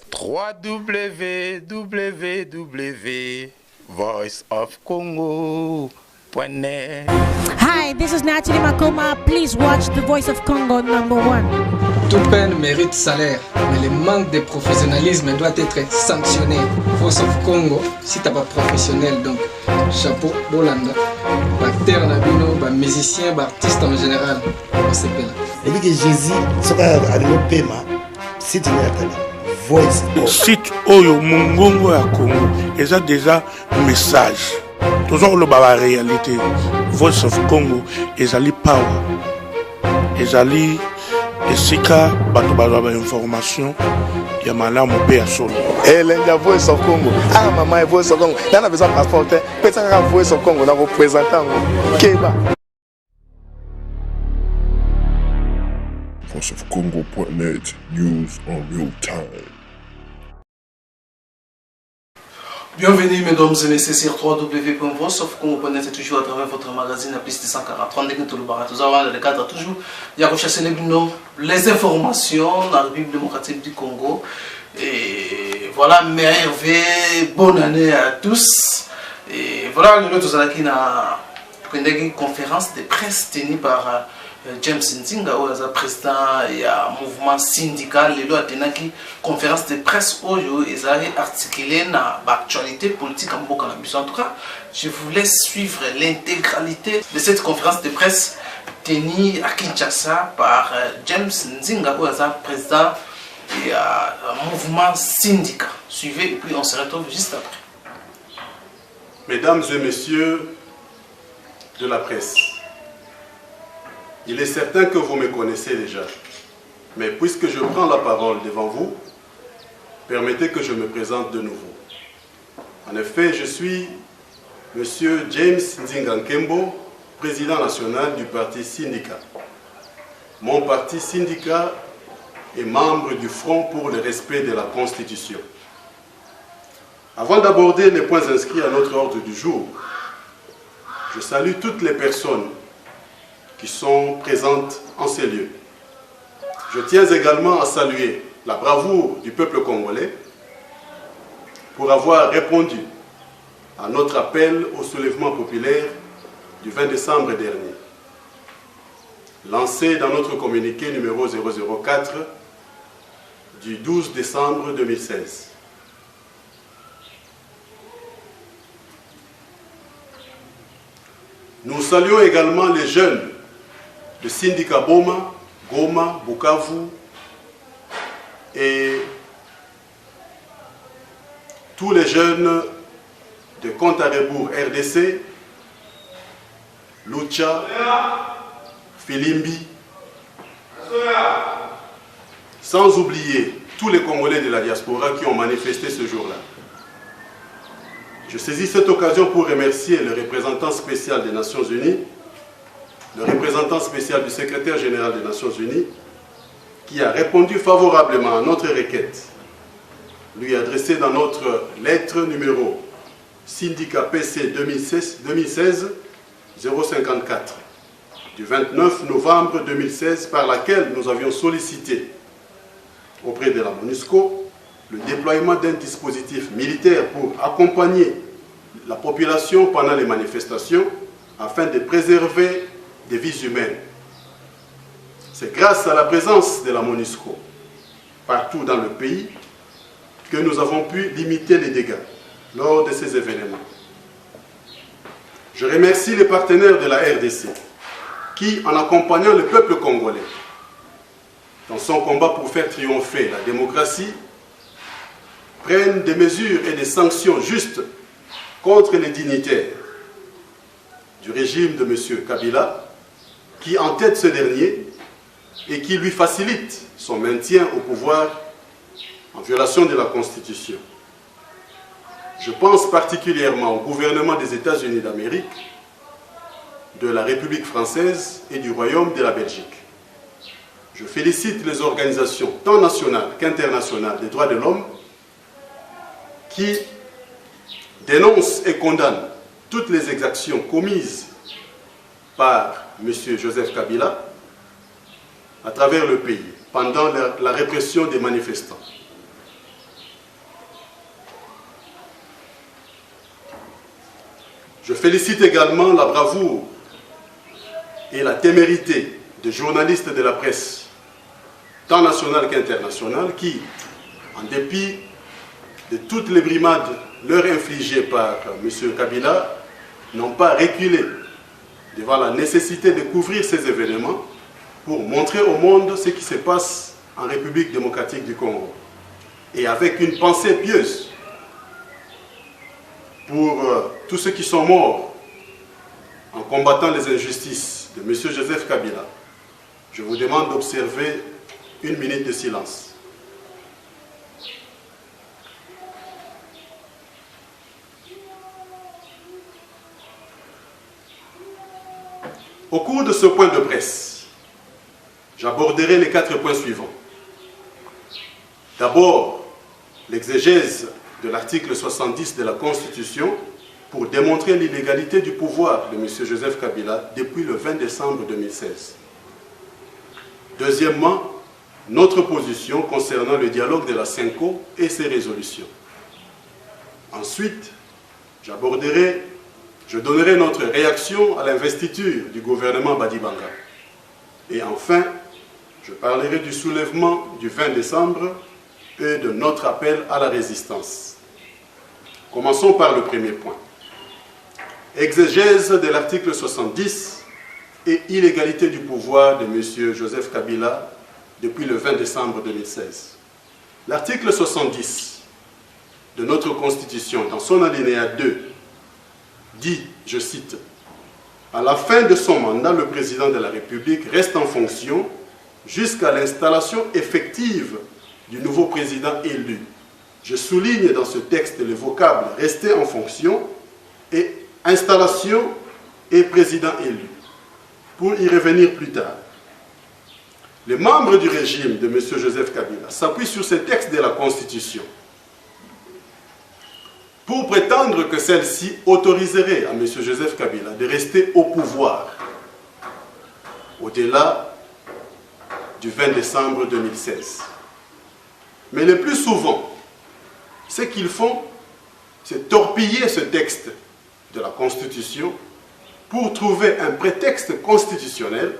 www.voiceofcongo.net. Hi, this is Natalie Makoma. Please watch The Voice of Congo #1. Toute peine mérite salaire, mais le manque de professionnalisme doit être sanctionné. Voice of Congo, si t'as pas professionnel, donc chapeau, Bolanda. Acteur Nabino, musicien, artiste en général, on s'appelle. Et puis que Jésus, ce qu'on a donné paiement, c'est une Voice of site Oyo Mungongo à Congo, et ça déjà message. Toujours le baba réalité. Voice of Congo, et ali power, et ali esika bato bazwa information ya malamu pe ya solo. L'India Voice of Congo. Ah maman, Voice of Congo. Là on a besoin de passeport. Peut-être que Voice of Congo, on a représentant Keba. VoiceOfCongo.net, news en real time. Bienvenue mesdames et messieurs sur www.voiceofcongo.net, c'est toujours à travers votre magazine à plus de 143 de tout le bar. Tout ça, dans le cadre toujours, il y a recherché les informations dans la République démocratique du Congo. Et voilà, merveille, bonne année à tous. Et voilà, nous sommes qui na une conférence de presse tenue par James Nzinga, président du mouvement syndical. Il a tenu une conférence de presse aujourd'hui et articulé dans l'actualité politique en Bokanabiso. En tout cas, je vous laisse suivre l'intégralité de cette conférence de presse tenue à Kinshasa par James Nzinga, président du mouvement syndical. Suivez et puis on se retrouve juste après. Mesdames et messieurs de la presse, il est certain que vous me connaissez déjà, mais puisque je prends la parole devant vous, permettez que je me présente de nouveau. En effet, je suis M. James Nzinga Nkembo, président national du parti Syndicat. Mon parti Syndicat est membre du Front pour le respect de la Constitution. Avant d'aborder les points inscrits à notre ordre du jour, je salue toutes les personnes qui sont présentes en ces lieux. Je tiens également à saluer la bravoure du peuple congolais pour avoir répondu à notre appel au soulèvement populaire du 20 décembre dernier, lancé dans notre communiqué numéro 004 du 12 décembre 2016. Nous saluons également les jeunes de Syndicat Boma, Goma, Bukavu et tous les jeunes de Compte à rebours RDC, Lucha, Filimbi, sans oublier tous les Congolais de la diaspora qui ont manifesté ce jour-là. Je saisis cette occasion pour remercier le représentant spécial des Nations Unies, le représentant spécial du secrétaire général des Nations Unies, qui a répondu favorablement à notre requête, lui adressée dans notre lettre numéro Syndicat PC 2016-054 du 29 novembre 2016, par laquelle nous avions sollicité auprès de la MONUSCO le déploiement d'un dispositif militaire pour accompagner la population pendant les manifestations afin de préserver des vies humaines. C'est grâce à la présence de la MONUSCO partout dans le pays que nous avons pu limiter les dégâts lors de ces événements. Je remercie les partenaires de la RDC qui, en accompagnant le peuple congolais dans son combat pour faire triompher la démocratie, prennent des mesures et des sanctions justes contre les dignitaires du régime de M. Kabila, qui entête ce dernier et qui lui facilite son maintien au pouvoir en violation de la Constitution. Je pense particulièrement au gouvernement des États-Unis d'Amérique, de la République française et du Royaume de la Belgique. Je félicite les organisations tant nationales qu'internationales des droits de l'homme qui dénoncent et condamnent toutes les exactions commises par M. Joseph Kabila à travers le pays pendant la répression des manifestants. Je félicite également la bravoure et la témérité des journalistes de la presse, tant nationale qu'internationale, qui, en dépit de toutes les brimades leur infligées par M. Kabila, n'ont pas reculé devant la nécessité de couvrir ces événements pour montrer au monde ce qui se passe en République démocratique du Congo. Et avec une pensée pieuse pour tous ceux qui sont morts en combattant les injustices de M. Joseph Kabila, je vous demande d'observer une minute de silence. Au cours de ce point de presse, j'aborderai les 4 points suivants. D'abord, l'exégèse de l'article 70 de la Constitution pour démontrer l'illégalité du pouvoir de M. Joseph Kabila depuis le 20 décembre 2016. Deuxièmement, notre position concernant le dialogue de la CENCO et ses résolutions. Ensuite, je donnerai notre réaction à l'investiture du gouvernement Badibanga. Et enfin, je parlerai du soulèvement du 20 décembre et de notre appel à la résistance. Commençons par le premier point. Exégèse de l'article 70 et illégalité du pouvoir de M. Joseph Kabila depuis le 20 décembre 2016. L'article 70 de notre Constitution, dans son alinéa 2, dit, je cite, « À la fin de son mandat, le président de la République reste en fonction jusqu'à l'installation effective du nouveau président élu. » Je souligne dans ce texte le vocable « rester en fonction » et « installation » et « président élu ». Pour y revenir plus tard, les membres du régime de M. Joseph Kabila s'appuient sur ces textes de la Constitution pour prétendre que celle-ci autoriserait à M. Joseph Kabila de rester au pouvoir au-delà du 20 décembre 2016. Mais le plus souvent, ce qu'ils font, c'est torpiller ce texte de la Constitution pour trouver un prétexte constitutionnel,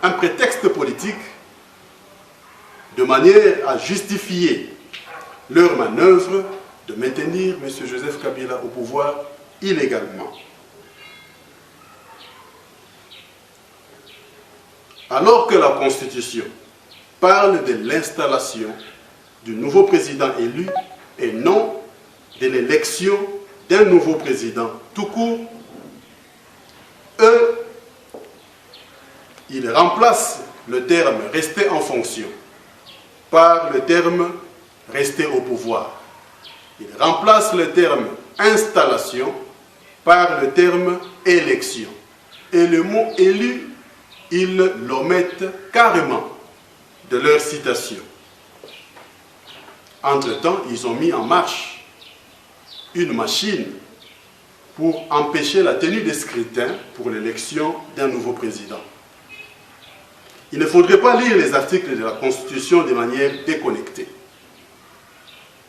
un prétexte politique, de manière à justifier leur manœuvre de maintenir M. Joseph Kabila au pouvoir illégalement. Alors que la Constitution parle de l'installation du nouveau président élu et non de l'élection d'un nouveau président tout court, eux, ils remplacent le terme « rester en fonction » par le terme « rester au pouvoir ». Ils remplacent le terme « installation » par le terme « élection ». Et le mot « élu », ils l'omettent carrément de leur citation. Entre-temps, ils ont mis en marche une machine pour empêcher la tenue des scrutins pour l'élection d'un nouveau président. Il ne faudrait pas lire les articles de la Constitution de manière déconnectée.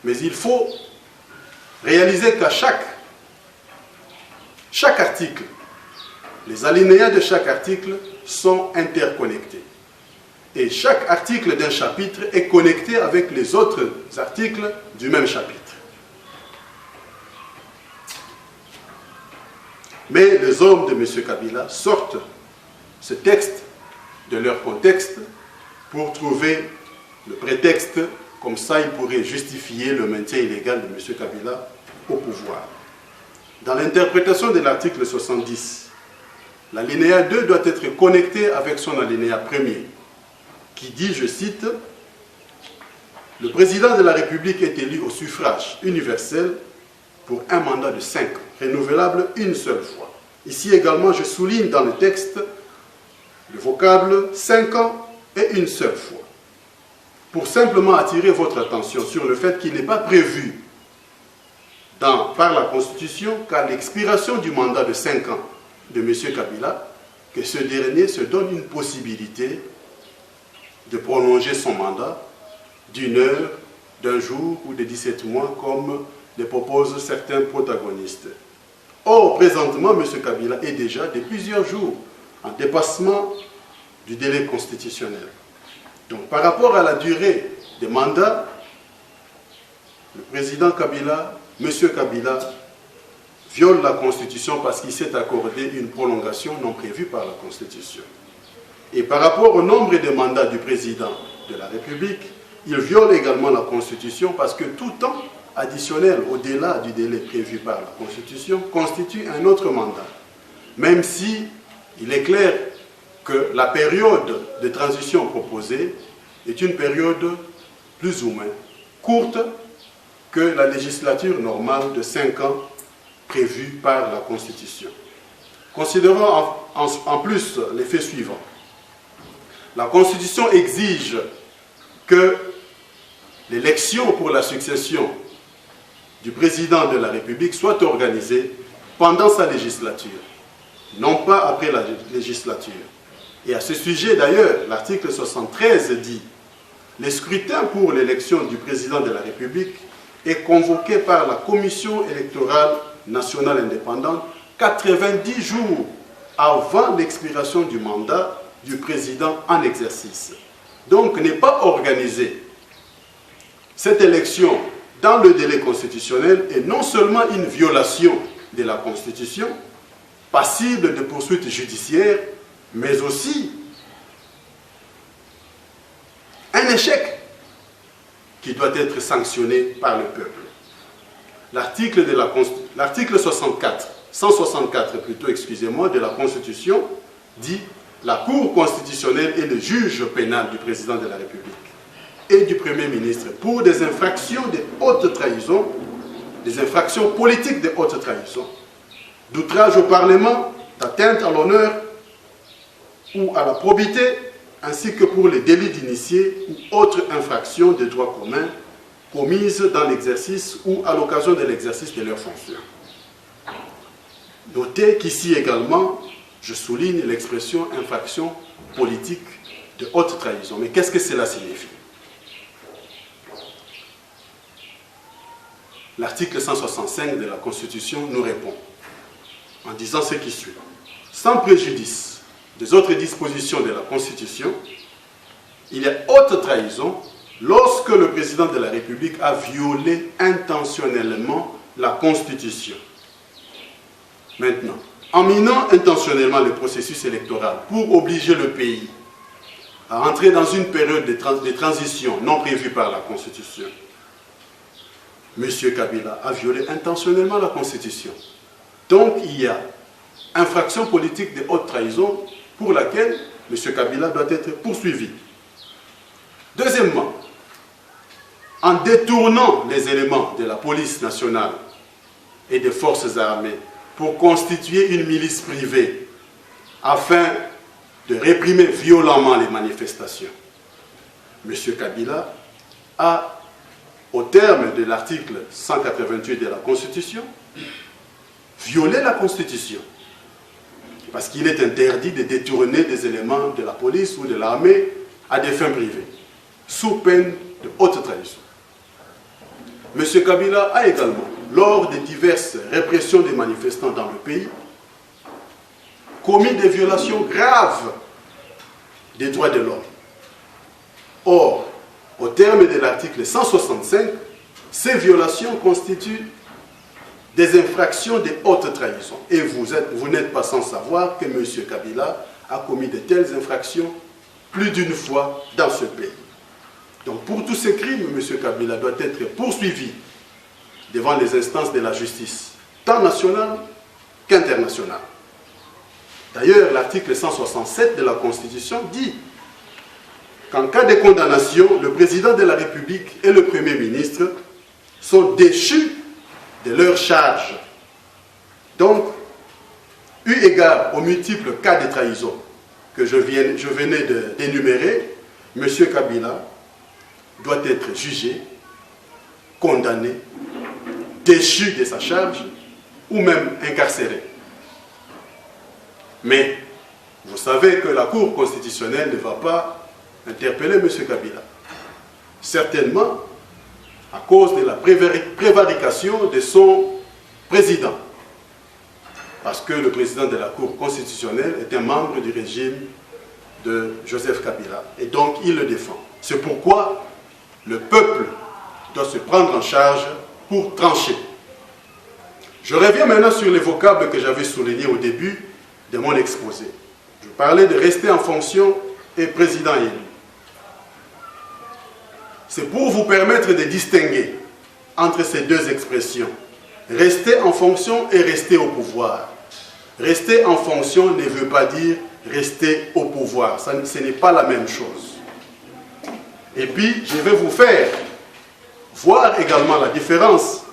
Mais il faut réaliser qu'à chaque article, les alinéas de chaque article sont interconnectés. Et chaque article d'un chapitre est connecté avec les autres articles du même chapitre. Mais les hommes de M. Kabila sortent ce texte de leur contexte pour trouver le prétexte, comme ça ils pourraient justifier le maintien illégal de M. Kabila au pouvoir. Dans l'interprétation de l'article 70, l'alinéa 2 doit être connecté avec son alinéa 1er, qui dit, je cite, « Le président de la République est élu au suffrage universel pour un mandat de 5 ans, renouvelable une seule fois. » Ici également, je souligne dans le texte le vocable 5 ans et une seule fois, pour simplement attirer votre attention sur le fait qu'il n'est pas prévu par la Constitution qu'à l'expiration du mandat de 5 ans de M. Kabila, que ce dernier se donne une possibilité de prolonger son mandat d'1 heure, d'1 jour ou de 17 mois, comme les proposent certains protagonistes. Or, présentement, M. Kabila est déjà de plusieurs jours en dépassement du délai constitutionnel. Donc, par rapport à la durée des mandats, le président Kabila, M. Kabila, viole la Constitution parce qu'il s'est accordé une prolongation non prévue par la Constitution. Et par rapport au nombre de mandats du président de la République, il viole également la Constitution parce que tout temps additionnel au-delà du délai prévu par la Constitution constitue un autre mandat. Même si il est clair que la période de transition proposée est une période plus ou moins courte que la législature normale de 5 ans prévue par la Constitution. Considérons en plus les faits suivants. La Constitution exige que l'élection pour la succession du président de la République soit organisée pendant sa législature, non pas après la législature. Et à ce sujet, d'ailleurs, l'article 73 dit « Le scrutin pour l'élection du président de la République est convoqué par la Commission électorale nationale indépendante 90 jours avant l'expiration du mandat du président en exercice. » Donc, n'est pas organisée cette élection dans le délai constitutionnel est non seulement une violation de la Constitution, passible de poursuites judiciaires, mais aussi un échec qui doit être sanctionné par le peuple. L'article 164 plutôt, excusez-moi, de la Constitution dit « La Cour constitutionnelle est le juge pénal du président de la République et du Premier ministre pour des infractions de haute trahison, des infractions politiques de haute trahison, d'outrage au Parlement, d'atteinte à l'honneur ou à la probité, ainsi que pour les délits d'initiés ou autres infractions de droit commun commises dans l'exercice ou à l'occasion de l'exercice de leurs fonctions. » Notez qu'ici également, je souligne l'expression infraction politique de haute trahison. Mais qu'est-ce que cela signifie? L'article 165 de la Constitution nous répond en disant ce qui suit. Sans préjudice des autres dispositions de la Constitution, il y a haute trahison lorsque le président de la République a violé intentionnellement la Constitution. Maintenant, en minant intentionnellement le processus électoral pour obliger le pays à entrer dans une période de transition non prévue par la Constitution, M. Kabila a violé intentionnellement la Constitution. Donc il y a infraction politique de haute trahison pour laquelle M. Kabila doit être poursuivi. Deuxièmement, en détournant les éléments de la police nationale et des forces armées pour constituer une milice privée afin de réprimer violemment les manifestations, M. Kabila a, au terme de l'article 188 de la Constitution, violé la Constitution. Parce qu'il est interdit de détourner des éléments de la police ou de l'armée à des fins privées, sous peine de haute trahison. M. Kabila a également, lors des diverses répressions des manifestants dans le pays, commis des violations graves des droits de l'homme. Or, au terme de l'article 165, ces violations constituent des infractions de haute trahison. Et vous n'êtes pas sans savoir que M. Kabila a commis de telles infractions plus d'une fois dans ce pays. Donc pour tous ces crimes, M. Kabila doit être poursuivi devant les instances de la justice, tant nationale qu'internationale. D'ailleurs, l'article 167 de la Constitution dit qu'en cas de condamnation, le président de la République et le Premier ministre sont déchus de leurs charges. Donc, eu égard aux multiples cas de trahison que je venais d'énumérer, M. Kabila doit être jugé, condamné, déchu de sa charge ou même incarcéré. Mais vous savez que la Cour constitutionnelle ne va pas interpeller M. Kabila. Certainement, à cause de la prévarication de son président. Parce que le président de la Cour constitutionnelle est un membre du régime de Joseph Kabila. Et donc, il le défend. C'est pourquoi le peuple doit se prendre en charge pour trancher. Je reviens maintenant sur les vocables que j'avais soulignés au début de mon exposé. Je parlais de rester en fonction et président élu. C'est pour vous permettre de distinguer entre ces deux expressions. Rester en fonction et rester au pouvoir. Rester en fonction ne veut pas dire rester au pouvoir. Ce n'est pas la même chose. Et puis, je vais vous faire voir également la différence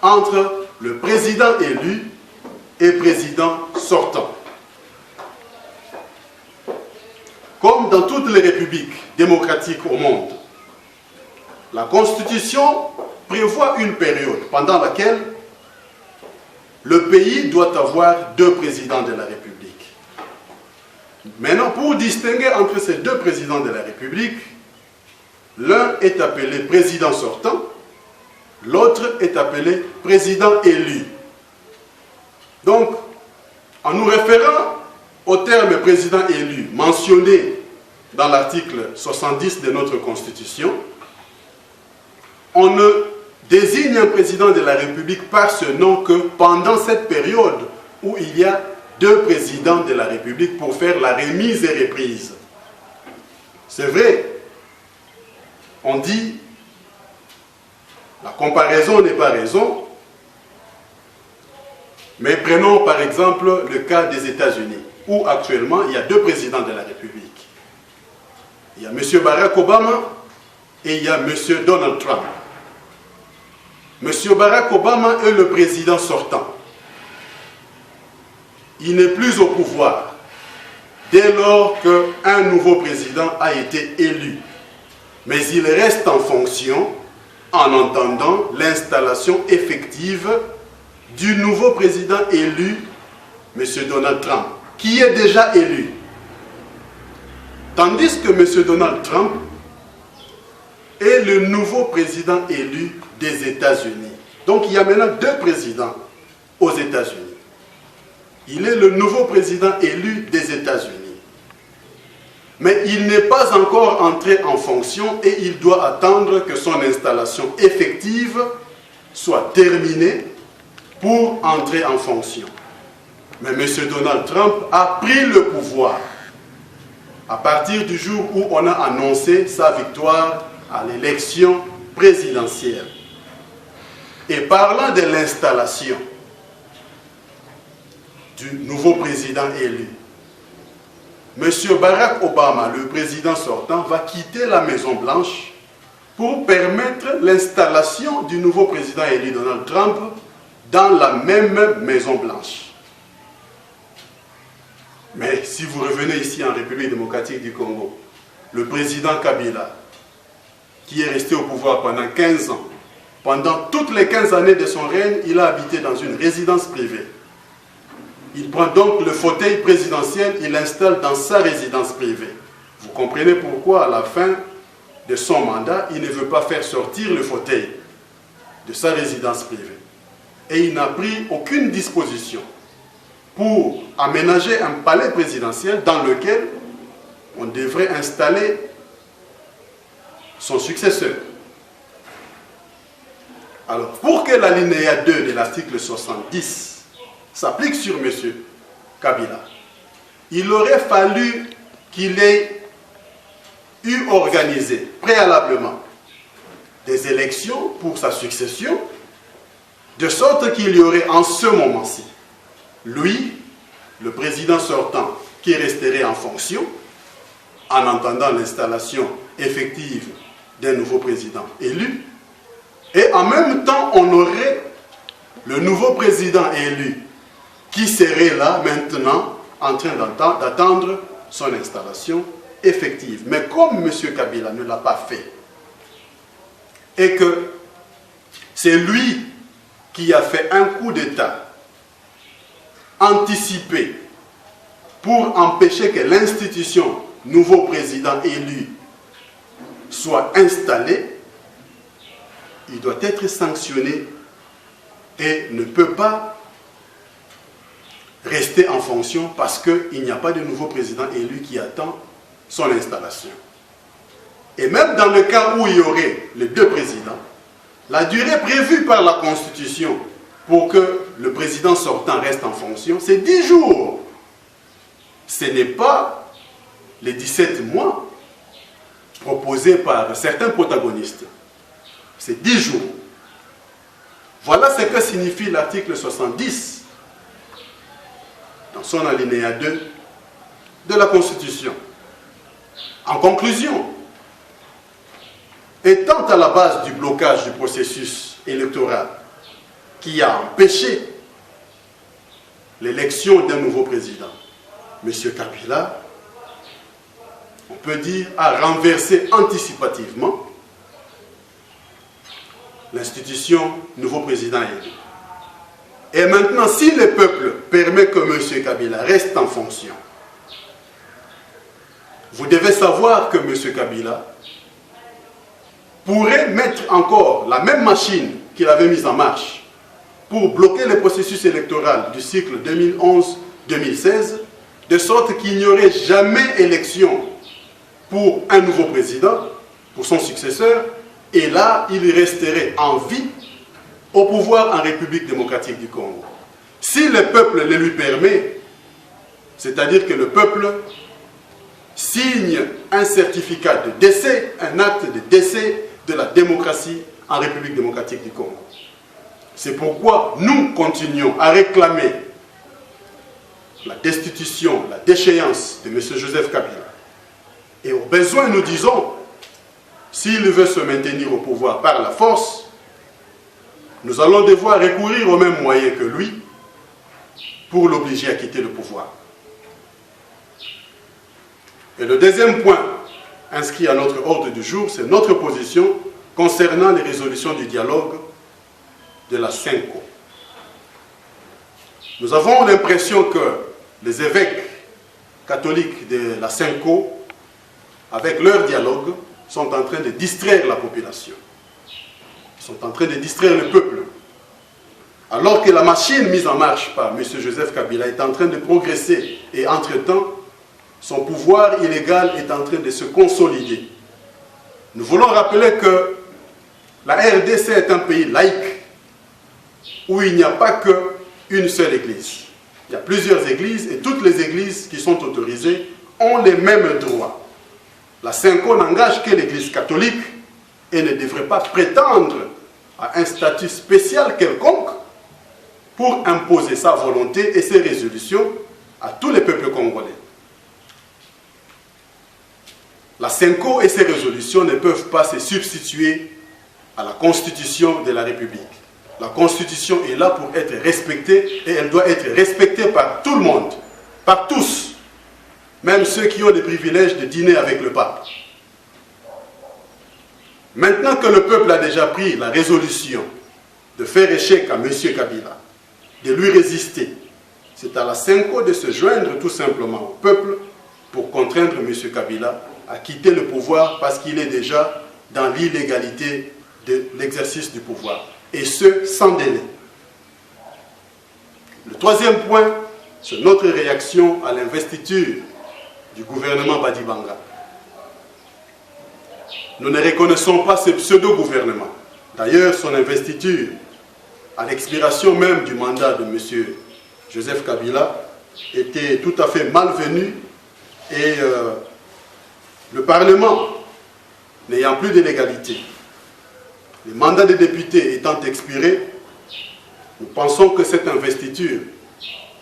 entre le président élu et président sortant. Comme dans toutes les républiques démocratiques au monde, la Constitution prévoit une période pendant laquelle le pays doit avoir deux présidents de la République. Maintenant, pour distinguer entre ces deux présidents de la République, l'un est appelé président sortant, l'autre est appelé président élu. Donc, en nous référant au terme président élu mentionné dans l'article 70 de notre Constitution, on ne désigne un président de la République par ce nom que pendant cette période où il y a deux présidents de la République pour faire la remise et reprise. C'est vrai, on dit, la comparaison n'est pas raison, mais prenons par exemple le cas des États-Unis, où actuellement il y a deux présidents de la République. Il y a M. Barack Obama et il y a M. Donald Trump. M. Barack Obama est le président sortant. Il n'est plus au pouvoir dès lors qu'un nouveau président a été élu. Mais il reste en fonction en entendant l'installation effective du nouveau président élu, M. Donald Trump, qui est déjà élu. Tandis que M. Donald Trump est le nouveau président élu des États-Unis. Donc il y a maintenant deux présidents aux États-Unis. Il est le nouveau président élu des États-Unis. Mais il n'est pas encore entré en fonction et il doit attendre que son installation effective soit terminée pour entrer en fonction. Mais M. Donald Trump a pris le pouvoir à partir du jour où on a annoncé sa victoire à l'élection présidentielle. Et parlant de l'installation du nouveau président élu, M. Barack Obama, le président sortant, va quitter la Maison-Blanche pour permettre l'installation du nouveau président élu Donald Trump dans la même Maison-Blanche. Mais si vous revenez ici en République démocratique du Congo, le président Kabila, qui est resté au pouvoir pendant 15 ans, pendant toutes les 15 années de son règne, il a habité dans une résidence privée. Il prend donc le fauteuil présidentiel, il l'installe dans sa résidence privée. Vous comprenez pourquoi à la fin de son mandat, il ne veut pas faire sortir le fauteuil de sa résidence privée. Et il n'a pris aucune disposition pour aménager un palais présidentiel dans lequel on devrait installer son successeur. Alors, pour que l'alinéa 2 de l'article 70 s'applique sur M. Kabila, il aurait fallu qu'il ait eu organisé préalablement des élections pour sa succession, de sorte qu'il y aurait en ce moment-ci, lui, le président sortant, qui resterait en fonction, en attendant l'installation effective d'un nouveau président élu, et en même temps, on aurait le nouveau président élu qui serait là maintenant en train d'attendre son installation effective. Mais comme M. Kabila ne l'a pas fait, et que c'est lui qui a fait un coup d'État anticipé pour empêcher que l'institution nouveau président élu soit installée, il doit être sanctionné et ne peut pas rester en fonction parce qu'il n'y a pas de nouveau président élu qui attend son installation. Et même dans le cas où il y aurait les deux présidents, la durée prévue par la Constitution pour que le président sortant reste en fonction, c'est 10 jours. Ce n'est pas les 17 mois proposés par certains protagonistes. C'est 10 jours. Voilà ce que signifie l'article 70 dans son alinéa 2 de la Constitution. En conclusion, étant à la base du blocage du processus électoral qui a empêché l'élection d'un nouveau président, M. Kabila, on peut dire, a renversé anticipativement l'institution nouveau président élu. Et maintenant, si le peuple permet que M. Kabila reste en fonction, vous devez savoir que M. Kabila pourrait mettre encore la même machine qu'il avait mise en marche pour bloquer le processus électoral du cycle 2011-2016, de sorte qu'il n'y aurait jamais élection pour un nouveau président, pour son successeur, et là, il resterait en vie au pouvoir en République démocratique du Congo. Si le peuple le lui permet, c'est-à-dire que le peuple signe un certificat de décès, un acte de décès de la démocratie en République démocratique du Congo. C'est pourquoi nous continuons à réclamer la destitution, la déchéance de M. Joseph Kabila. Et au besoin, nous disons, s'il veut se maintenir au pouvoir par la force, nous allons devoir recourir aux mêmes moyens que lui pour l'obliger à quitter le pouvoir. Et le deuxième point inscrit à notre ordre du jour, c'est notre position concernant les résolutions du dialogue de la CENCO. Nous avons l'impression que les évêques catholiques de la CENCO, avec leur dialogue, sont en train de distraire la population. Ils sont en train de distraire le peuple. Alors que la machine mise en marche par M. Joseph Kabila est en train de progresser et entre-temps, son pouvoir illégal est en train de se consolider. Nous voulons rappeler que la RDC est un pays laïque où il n'y a pas qu'une seule église. Il y a plusieurs églises et toutes les églises qui sont autorisées ont les mêmes droits. La CENCO n'engage que l'église catholique et ne devrait pas prétendre à un statut spécial quelconque pour imposer sa volonté et ses résolutions à tous les peuples congolais. La CENCO et ses résolutions ne peuvent pas se substituer à la Constitution de la République. La Constitution est là pour être respectée et elle doit être respectée par tout le monde, par tous, même ceux qui ont le privilège de dîner avec le pape. Maintenant que le peuple a déjà pris la résolution de faire échec à M. Kabila, de lui résister, c'est à la CENCO de se joindre tout simplement au peuple pour contraindre M. Kabila à quitter le pouvoir parce qu'il est déjà dans l'illégalité de l'exercice du pouvoir. Et ce, sans délai. Le troisième point, c'est notre réaction à l'investiture du gouvernement Badibanga. Nous ne reconnaissons pas ce pseudo-gouvernement. D'ailleurs, son investiture, à l'expiration même du mandat de M. Joseph Kabila, était tout à fait malvenue et le Parlement n'ayant plus de légalité, les mandats des députés étant expirés, nous pensons que cette investiture,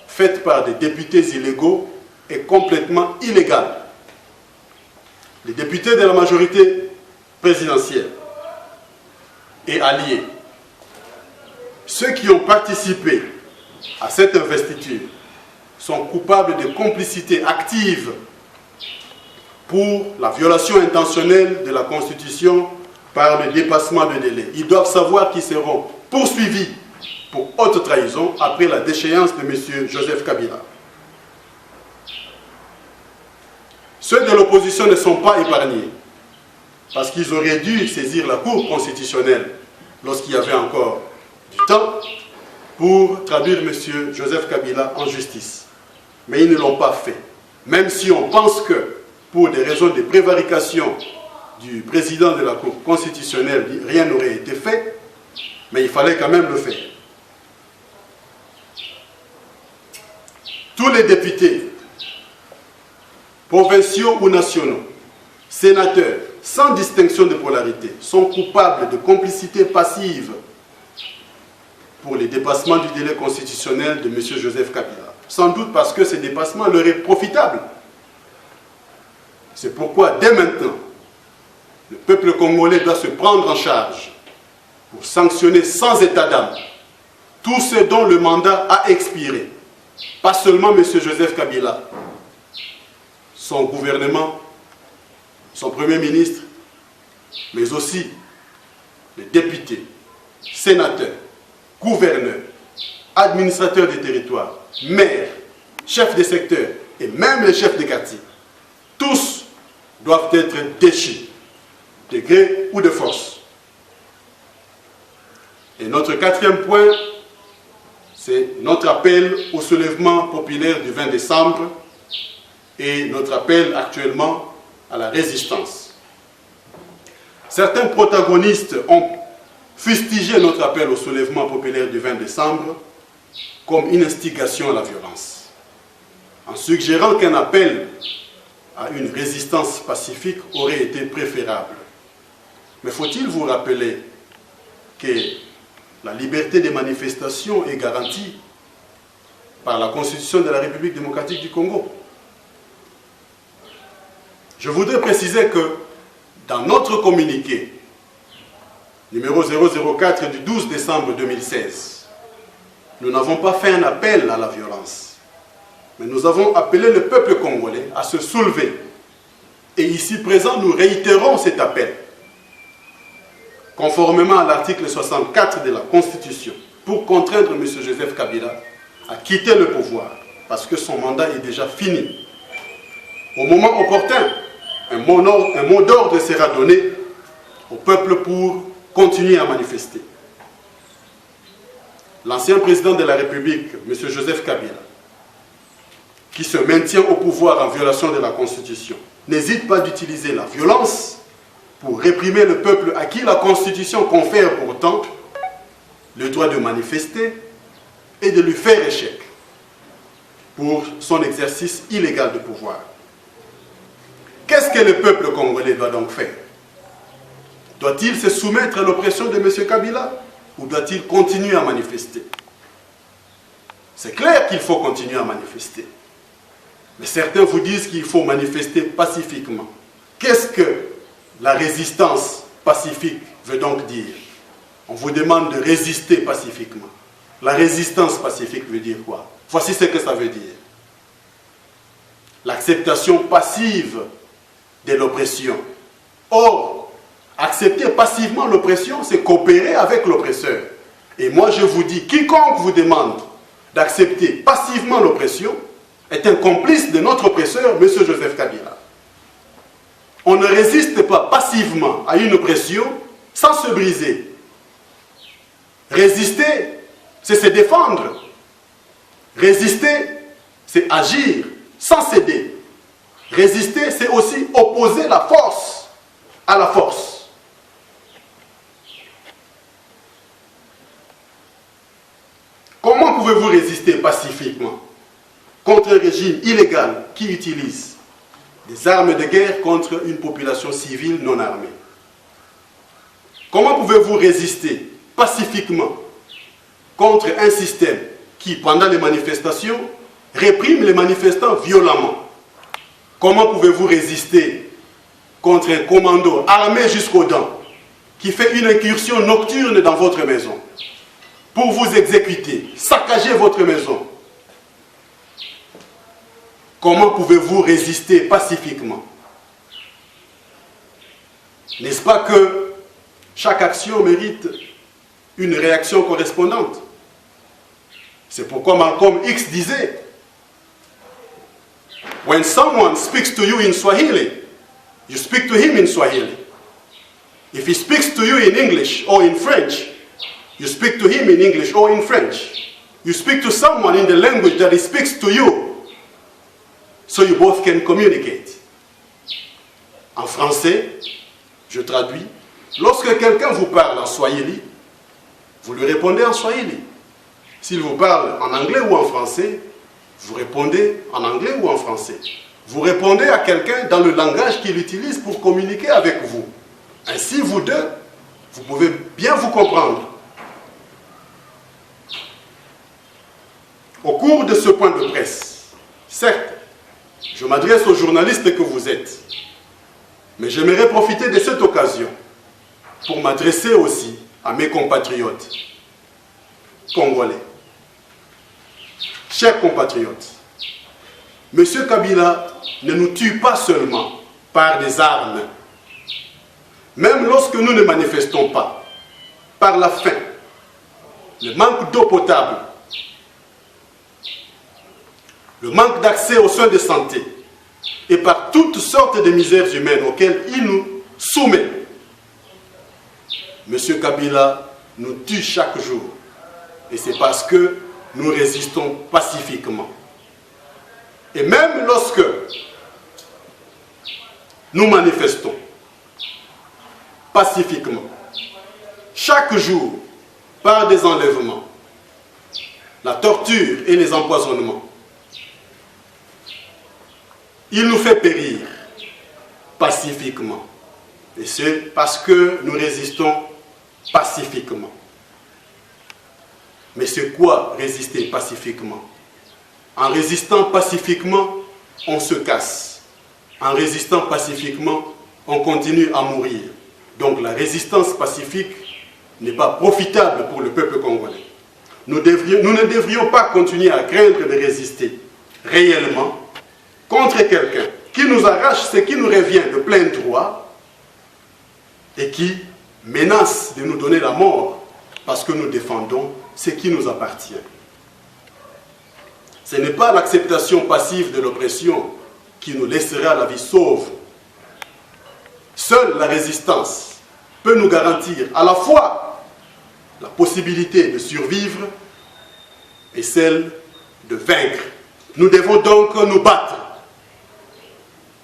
faite par des députés illégaux, est complètement illégale. Les députés de la majorité présidentielle et alliés, ceux qui ont participé à cette investiture, sont coupables de complicité active pour la violation intentionnelle de la Constitution par le dépassement de délai. Ils doivent savoir qu'ils seront poursuivis pour haute trahison après la déchéance de M. Joseph Kabila. Ceux de l'opposition ne sont pas épargnés parce qu'ils auraient dû saisir la Cour constitutionnelle lorsqu'il y avait encore du temps, pour traduire M. Joseph Kabila en justice. Mais ils ne l'ont pas fait. Même si on pense que, pour des raisons de prévarication du président de la Cour constitutionnelle, rien n'aurait été fait, mais il fallait quand même le faire. Tous les députés, provinciaux ou nationaux, sénateurs, sans distinction de polarité, sont coupables de complicité passive pour les dépassements du délai constitutionnel de M. Joseph Kabila. Sans doute parce que ces dépassements leur est profitable. C'est pourquoi, dès maintenant, le peuple congolais doit se prendre en charge pour sanctionner sans état d'âme tous ceux dont le mandat a expiré. Pas seulement M. Joseph Kabila, son gouvernement, son premier ministre, mais aussi les députés, sénateurs, gouverneurs, administrateurs des territoires, maires, chefs de secteur et même les chefs de quartier. Tous doivent être déchus, de gré ou de force. Et notre quatrième point, c'est notre appel au soulèvement populaire du 20 décembre et notre appel actuellement à la résistance. Certains protagonistes ont fustigé notre appel au soulèvement populaire du 20 décembre comme une instigation à la violence, en suggérant qu'un appel à une résistance pacifique aurait été préférable. Mais faut-il vous rappeler que la liberté des manifestations est garantie par la Constitution de la République démocratique du Congo? Je voudrais préciser que dans notre communiqué numéro 004 du 12 décembre 2016, nous n'avons pas fait un appel à la violence, mais nous avons appelé le peuple congolais à se soulever. Et ici présent, nous réitérons cet appel, conformément à l'article 64 de la Constitution, pour contraindre M. Joseph Kabila à quitter le pouvoir, parce que son mandat est déjà fini. Au moment opportun, un mot d'ordre sera donné au peuple pour continuer à manifester. L'ancien président de la République, M. Joseph Kabila, qui se maintient au pouvoir en violation de la Constitution, n'hésite pas d'utiliser la violence pour réprimer le peuple à qui la Constitution confère pourtant le droit de manifester et de lui faire échec pour son exercice illégal de pouvoir. Qu'est-ce que le peuple congolais doit donc faire? Doit-il se soumettre à l'oppression de M. Kabila ou doit-il continuer à manifester? C'est clair qu'il faut continuer à manifester. Mais certains vous disent qu'il faut manifester pacifiquement. Qu'est-ce que la résistance pacifique veut donc dire? On vous demande de résister pacifiquement. La résistance pacifique veut dire quoi? Voici ce que ça veut dire. L'acceptation passive de l'oppression. Or, accepter passivement l'oppression, c'est coopérer avec l'oppresseur. Et moi je vous dis, quiconque vous demande d'accepter passivement l'oppression est un complice de notre oppresseur, M. Joseph Kabila. On ne résiste pas passivement à une oppression sans se briser. Résister, c'est se défendre. Résister, c'est agir sans céder. Résister, c'est aussi opposer la force à la force. Comment pouvez-vous résister pacifiquement contre un régime illégal qui utilise des armes de guerre contre une population civile non armée? Comment pouvez-vous résister pacifiquement contre un système qui, pendant les manifestations, réprime les manifestants violemment? Comment pouvez-vous résister contre un commando armé jusqu'aux dents qui fait une incursion nocturne dans votre maison pour vous exécuter, saccager votre maison? Comment pouvez-vous résister pacifiquement? N'est-ce pas que chaque action mérite une réaction correspondante? C'est pourquoi Malcolm X disait: when someone speaks to you in Swahili, you speak to him in Swahili. If he speaks to you in English or in French, You speak to him in English or in French. You speak to someone in the language that he speaks to you. So you both can communicate. En français, je traduis. Lorsque quelqu'un vous parle en swahili, vous lui répondez en swahili. S'il vous parle en anglais ou en français, vous répondez en anglais ou en français. Vous répondez à quelqu'un dans le langage qu'il utilise pour communiquer avec vous. Ainsi, vous deux, vous pouvez bien vous comprendre. Au cours de ce point de presse, certes, je m'adresse aux journalistes que vous êtes, mais j'aimerais profiter de cette occasion pour m'adresser aussi à mes compatriotes congolais. Chers compatriotes, M. Kabila ne nous tue pas seulement par des armes. Même lorsque nous ne manifestons pas, par la faim, le manque d'eau potable, le manque d'accès aux soins de santé et par toutes sortes de misères humaines auxquelles il nous soumet, M. Kabila nous tue chaque jour. Et c'est parce que nous résistons pacifiquement. Et même lorsque nous manifestons pacifiquement, chaque jour, par des enlèvements, la torture et les empoisonnements, il nous fait périr pacifiquement. Et c'est parce que nous résistons pacifiquement. Mais c'est quoi résister pacifiquement? En résistant pacifiquement, on se casse. En résistant pacifiquement, on continue à mourir. Donc la résistance pacifique n'est pas profitable pour le peuple congolais. Nous ne devrions pas continuer à craindre de résister réellement contre quelqu'un qui nous arrache ce qui nous revient de plein droit et qui menace de nous donner la mort parce que nous défendons ce qui nous appartient. Ce n'est pas l'acceptation passive de l'oppression qui nous laissera la vie sauve. Seule la résistance peut nous garantir à la fois la possibilité de survivre et celle de vaincre. Nous devons donc nous battre.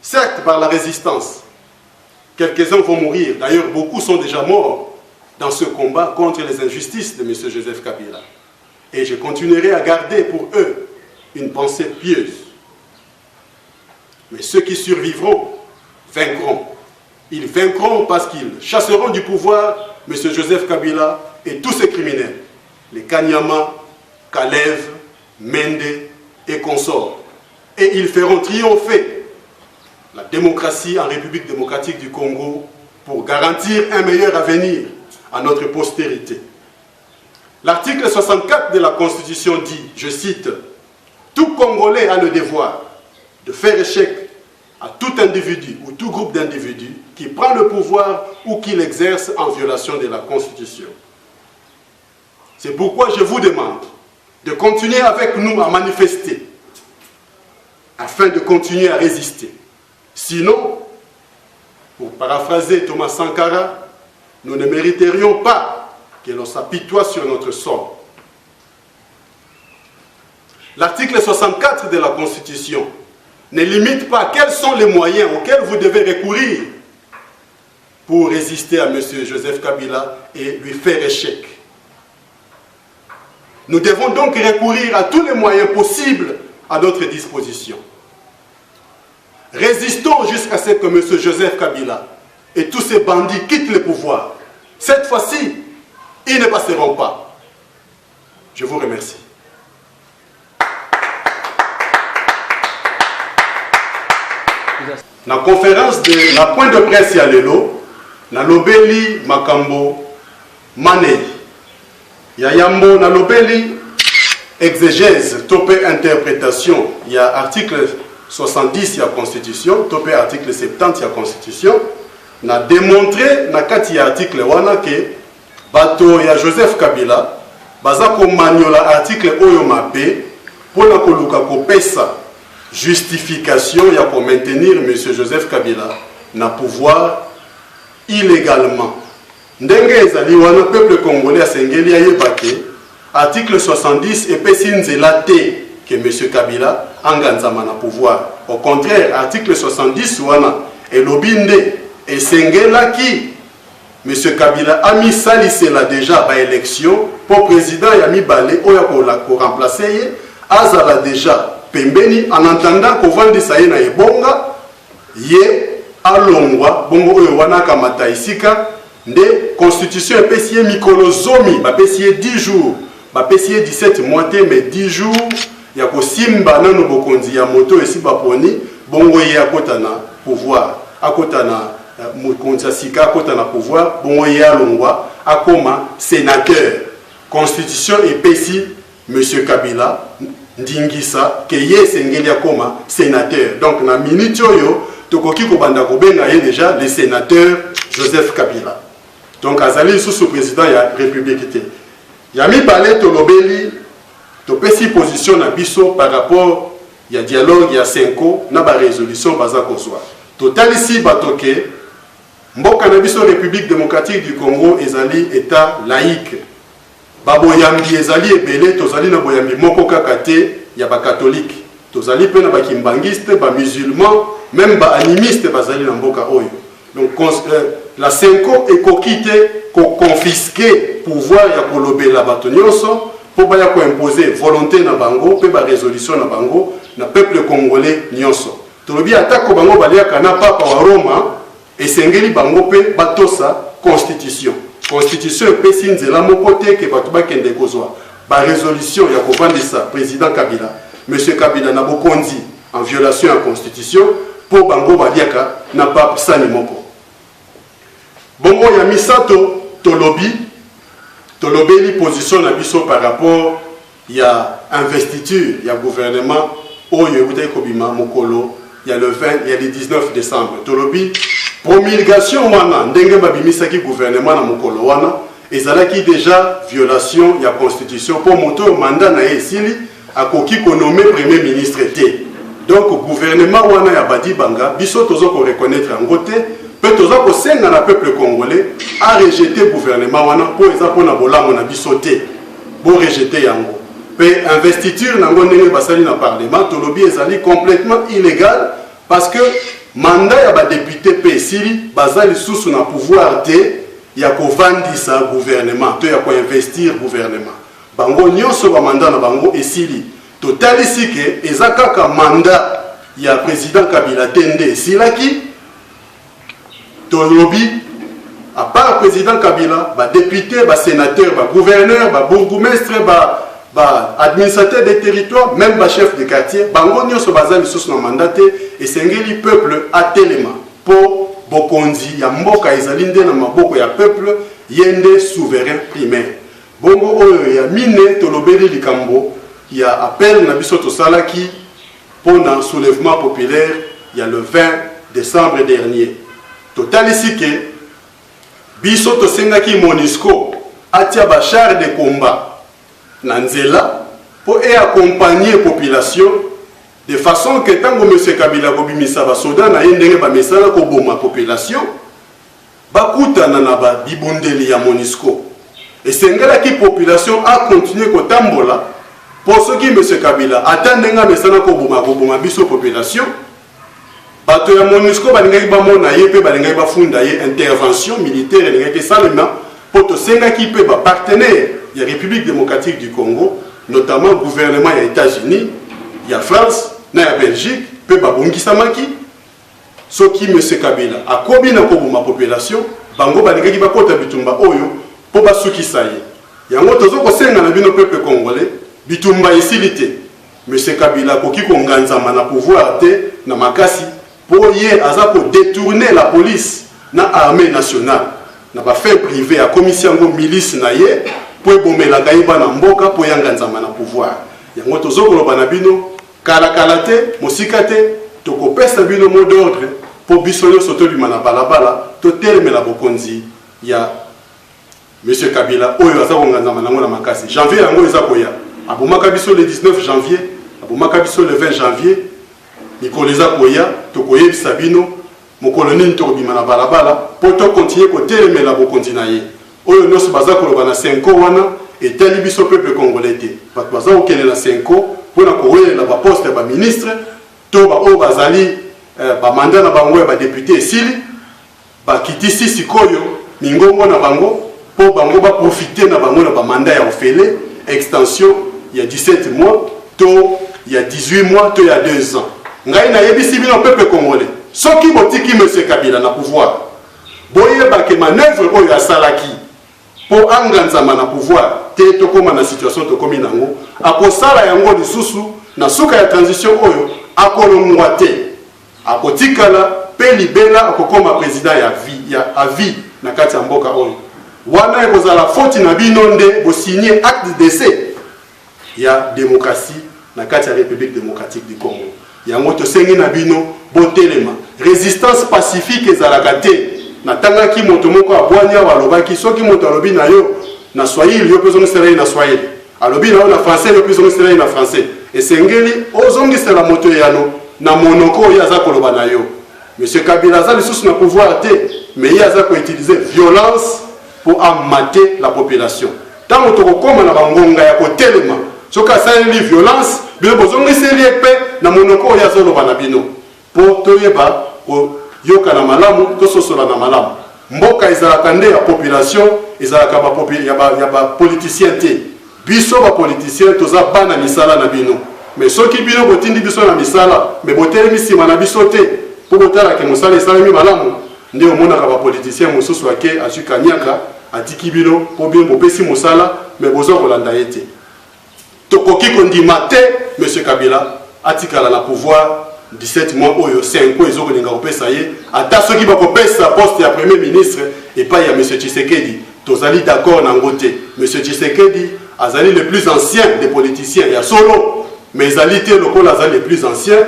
Certes, par la résistance, quelques-uns vont mourir. D'ailleurs, beaucoup sont déjà morts dans ce combat contre les injustices de M. Joseph Kabila. Et je continuerai à garder pour eux une pensée pieuse. Mais ceux qui survivront vaincront. Ils vaincront parce qu'ils chasseront du pouvoir M. Joseph Kabila et tous ses criminels, les Kanyama, Kalev, Mende et consorts. Et ils feront triompher la démocratie en République démocratique du Congo pour garantir un meilleur avenir à notre postérité. L'article 64 de la Constitution dit, je cite, « Tout Congolais a le devoir de faire échec à tout individu ou tout groupe d'individus qui prend le pouvoir ou qui l'exerce en violation de la Constitution. » C'est pourquoi je vous demande de continuer avec nous à manifester afin de continuer à résister. Sinon, pour paraphraser Thomas Sankara, nous ne mériterions pas que l'on s'apitoie sur notre sort. L'article 64 de la Constitution ne limite pas quels sont les moyens auxquels vous devez recourir pour résister à M. Joseph Kabila et lui faire échec. Nous devons donc recourir à tous les moyens possibles à notre disposition. Résistons jusqu'à ce que M. Joseph Kabila et tous ces bandits quittent le pouvoir. Cette fois-ci, ils ne passeront pas. Je vous remercie. La conférence de la point de presse ya lelo, na lobeli makambo manei. Ya yambo na lobeli exégèse topé interprétation. Il y a article 70 ya Constitution, topé article 70 ya Constitution. Na démontré na kati ya article wana ke bato ya Joseph Kabila baza ko maniola article oyo mabe pona koluka kopesa justification ya pour maintenir M. Joseph Kabila na pouvoir illégalement. ndenge ezali wana peuple congolais asengeli ayebake article 70 epesi nzela te que M. Kabila anganzama na pouvoir. Au contraire, article 70 wana elobi nde esengelaki M. Kabila a mis salisela déjà ba élection pour président ya mibale oya ko remplacer ye azala déjà pembeni en entendant ko vandisa ye na ebonga ye alongwa bongo oyo wana kamata isika nde constitution epesi ye mikolo zomi bapesi ye 10 jours bapesi ye 17 mois te mais 10 jours ya kosimba nano bokonzi ya moto esi baponi bongo ye akota na pouvoir akota na mokonzi ya sika akota na pouvoir bongo ye alongwa akoma sénateur constitution epesi monsieur Kabila ndingisa ke ye sengeli akoma sénateur donc na minute oyo tokoki kobanda kobenga ye déjà le sénateur Joseph Kabila donc azali sous président ya république te ya mibale tolobeli topesi position na biso par rapport ya dialogue ya Senko na ba résolution baza kozwa totalisi batoke mboka na biso République démocratique du Congo ezali état laïque baboyambi ezali ebele tozali na boyambi moko kaka te ya ba catholique tozali pe na ba kimbangiste ba musulman même ba animiste bazali na mboka oyo donc la Senko ekokite ko confisquer pouvoir ya kolobela bato nyonso pour baya ko imposer volonté na bango pe ba résolution na bango na peuple congolais nyonso tolobi atako bango baliaka na papa wa Roma esengeli bango pe batosa constitution epesi nzela moko te ke bato bakende kozwa ba résolution ya kovandisa président Kabila monsieur Kabila na bokonzi en violation ya constitution pour bango baliaka na papa sani moko bongo ya misato tolobeli position na biso par rapport ya investiture ya gouvernement oyo eutai kobima mokolo ya le 20 ya le 19 décembre tolobi promulgation wana ndenge babimisaki gouvernement na mokolo wana ezalaki déjà violation ya constitution pour moto mandat na esili akoki konommer premier ministre te donc gouvernement wana ya badi banga biso tozo ko reconnaître yango te pe tozo ko senga na peuple congolais a rejeter gouvernement wana po eza pona bolango na biso te bo rejeter yango pe investiture nango ndenge basali na parlement tolobi ezali complètement illégal parce que mandat ya ba député pe sili bazali susu na pouvoir te ya ko vandisa gouvernement to ya ko investir gouvernement bango nyonso ba mandat na bango esili totalisi ke eza kaka mandat ya président Kabila tende silaki tolobi à part président Kabila ba député ba sénateur ba gouverneur ba bourgmestre ba administrateur des territoires même ba chef de quartier bango nyonso bazali susu na mandat te esengeli peuple atelema po bokonzi ya mboka ezali nde na maboko ya peuple yende souverain primaire bongo oyo ya mine tolobeli likambo ya appel na biso tosalaki pona soulèvement populaire ya le 20 décembre dernier totalisi ke biso tosengaki MONUSCO atia ba char de combat na nzela po accompagner population de façon que tango monsieur Kabila kobimisa ba soda na ye ndenge ba mesala ko boma population bakutana na ba bibundeli ya MONUSCO esengelaki population a continuer kotambola pour ce qui monsieur Kabila atandenga mesala ko boma biso population bato ya MONUSCO balingaki bamona ye pe balingaki bafunda ye intervention militaire elingaki salema po tosengaki pe ba partenaire ya République démocratique du Congo notamment gouvernement ya États-Unis ya France na ya Belgique pe babongisamaki soki monsieur Kabila akobi na koboma population bango balingaki bakota bitumba oyo po basukisa ye yango tozo kosenga na bino peuple congolais bitumba esilite monsieur Kabila koki konganzama na pouvoir te na makasi po ye aza ko détourner la police na armée nationale na ba fait privé à commission ngo milice na ye po ebomela kaiba na mboka po yanganzama na pouvoir yango tozo koloba na bino kala te mosika te tokopesa bino mot d'ordre po biso nyonso tobima na balabala totelemela bokonzi ya monsieur Kabila oyo aza konganzama nango na makasi janvier yango eza koya abomaka biso le 19 janvier abomaka biso le 20 janvier mikolo eza koya tokoyebisa bino mon colonel Torobima na balabala pour to continuer côté mais la bo continuer oyo no se baza ko na 5 wana et tel biso peuple congolais te parce baza o kene na 5 pour na ko la ba poste ba ministre to ba o bazali ba mandat na bango ba député esili ba kitisi sikoyo mingongo na bango pour bango ba profiter na bango na ba mandat ya ofele extension il y a 17 mois to il y a 18 mois to il y a 2 ans ngai na yebisi bino peuple congolais soki botiki monsieur Kabila na pouvoir boyeba ke manœuvre oyo asalaki pour anganzama na pouvoir te tokoma na situation tokomi nango akosala yango lisusu na suka ya transition oyo akolongwa te akotikala pe libela akokoma président ya avis na kati ya mboka oyo wana ekozala faute na bino nde bosigner acte de décès ya démocratie na kati ya République démocratique du Congo yango tosengi na bino botelema résistance pacifique ezalaka te natangaki moto moko abwanya walobaki soki moto alobi na yo na Swahili yo pezo ngisela na Swahili alobi na yo na français yo pezo ngisela na français esengeli ozongisela moto yano na monoko ya za koloba na yo monsieur Kabila za lisusu na pouvoir te mais il aza ko utiliser violence pour amater la population tant to kokoma na bangonga ya kotelema soka sali violence bino bozongiseli epe na monoko ya zoloba na bino pour toyeba yoka na malamu to sosola na malamu mboka ezalaka nde ya population ezalaka ya ba politicien te biso ba politicien toza bana misala na bino mais soki bino botindi biso na misala mais botelemi sima na biso te po botala ke mosala esalemi malamu nde omonaka ba politicien mosusu ake azukanyaka atiki bino po bino bopesi mosala mais boza kolanda ye te tokoki kondima te monsieur Kabila atikala na pouvoir 17 mois oyo 5 ans ezokolinga kopesa ye ata soki bakopesa poste ya premier ministre et pas ya monsieur Tshisekedi tozali d'accord na ngote monsieur Tshisekedi azali le plus ancien des politiciens ya solo mais azali te lokola azali le plus ancien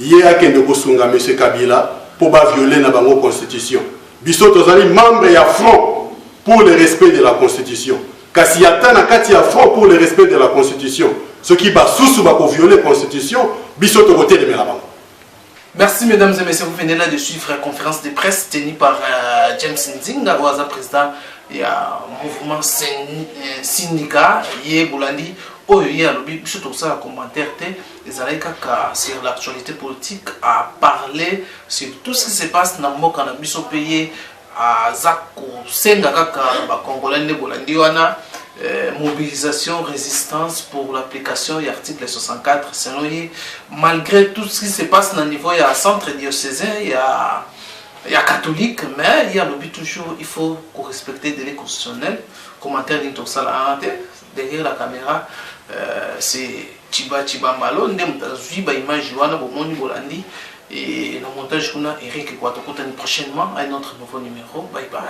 ye akende kosunga monsieur Kabila pour ba violer na bango constitution biso tozali membre ya front pour le respect de la constitution kasi yata na kati ya front pour le respect de la constitution ce qui ba sous ba ko violer constitution biso to côté de la banque. Merci mesdames et messieurs, vous venez là de suivre la conférence de presse tenue par James Nzinga, président du mouvement syndicat, Yé Boulandi, Oye Alobi, je trouve ça un commentaire, les Alaïkaka sur l'actualité politique, à parler sur tout ce qui se passe dans le monde cannabis au pays, à Zako, Sengakaka, Congolais, Boulandi, Wana. Mobilisation, résistance pour l'application de l'article 64. Malgré tout ce qui se passe au niveau, il y a un centre diocésain, il y a catholique, mais il y a le but toujours, il faut respecter les délais constitutionnels. Commentaire d'Intoxala derrière la caméra, c'est Chiba Malo, on a image de Bolandi et le montage, on a Eric Kouatokotani prochainement à un autre nouveau numéro. Bye bye.